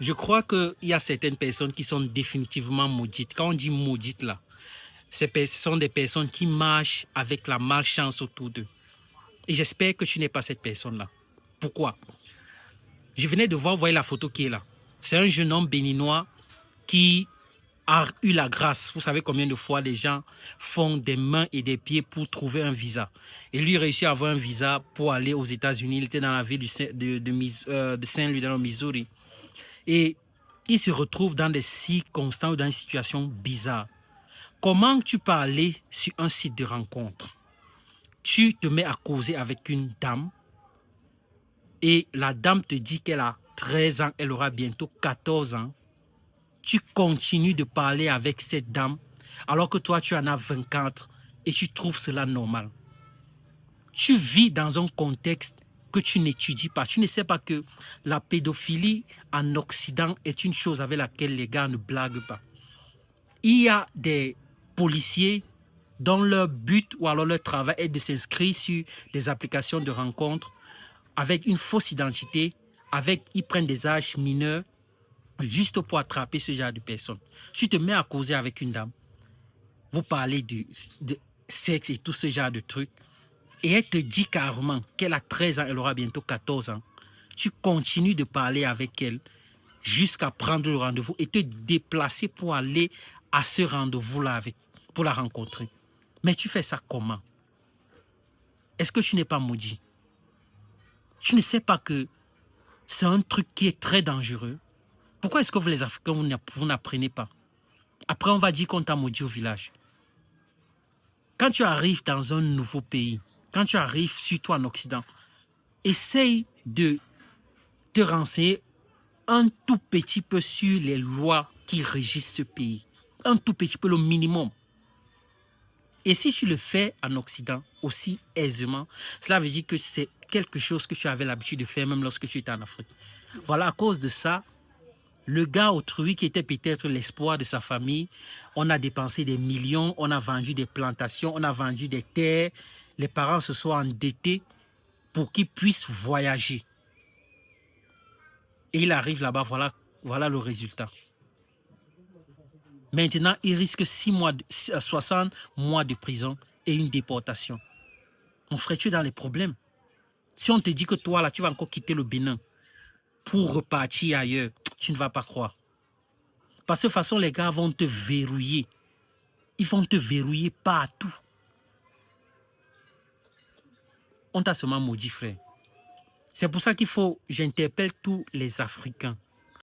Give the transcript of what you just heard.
Je crois qu'il y a certaines personnes qui sont définitivement maudites. Quand on dit maudites, là, ce sont des personnes qui marchent avec la malchance autour d'eux. Et j'espère que tu n'es pas cette personne-là. Pourquoi? Je venais de voir, voyez la photo qui est là. C'est un jeune homme béninois qui a eu la grâce. Vous savez combien de fois les gens font des mains et des pieds pour trouver un visa. Et lui réussit à avoir un visa pour aller aux États-Unis. Il était dans la ville de Saint-Louis, dans le Missouri. Et il se retrouve dans des circonstances ou dans une situation bizarre. Comment tu peux aller sur un site de rencontre? Tu te mets à causer avec une dame et la dame te dit qu'elle a 13 ans, elle aura bientôt 14 ans. Tu continues de parler avec cette dame alors que toi, tu en as 24 et tu trouves cela normal. Tu vis dans un contexte que tu n'étudies pas. Tu ne sais pas que la pédophilie en Occident est une chose avec laquelle les gars ne blaguent pas. Il y a des policiers dont leur but ou alors leur travail est de s'inscrire sur des applications de rencontres avec une fausse identité, ils prennent des âges mineurs juste pour attraper ce genre de personnes. Tu te mets à causer avec une dame, vous parlez de sexe et tout ce genre de trucs, et elle te dit carrément qu'elle a 13 ans, elle aura bientôt 14 ans. Tu continues de parler avec elle jusqu'à prendre le rendez-vous et te déplacer pour aller à ce rendez-vous-là pour la rencontrer. Mais tu fais ça comment? Est-ce que tu n'es pas maudit? Tu ne sais pas que c'est un truc qui est très dangereux? Pourquoi est-ce que vous les Africains, vous n'apprenez pas? Après, on va dire qu'on t'a maudit au village. Quand tu arrives dans un nouveau pays, quand tu arrives surtout en Occident, essaye de te renseigner un tout petit peu sur les lois qui régissent ce pays. Un tout petit peu, le minimum. Et si tu le fais en Occident aussi aisément, cela veut dire que c'est quelque chose que tu avais l'habitude de faire même lorsque tu étais en Afrique. Voilà, à cause de ça, le gars autrui qui était peut-être l'espoir de sa famille, on a dépensé des millions, on a vendu des plantations, on a vendu des terres, les parents se sont endettés pour qu'ils puissent voyager. Et il arrive là-bas, voilà le résultat. Maintenant, il risque 60 mois de prison et une déportation. Mon frère, tu es dans les problèmes. Si on te dit que toi, là, tu vas encore quitter le Bénin pour repartir ailleurs, tu ne vas pas croire. Parce que de toute façon, les gars vont te verrouiller. Ils vont te verrouiller partout. On t'a seulement maudit, frère. C'est pour ça j'interpelle tous les Africains.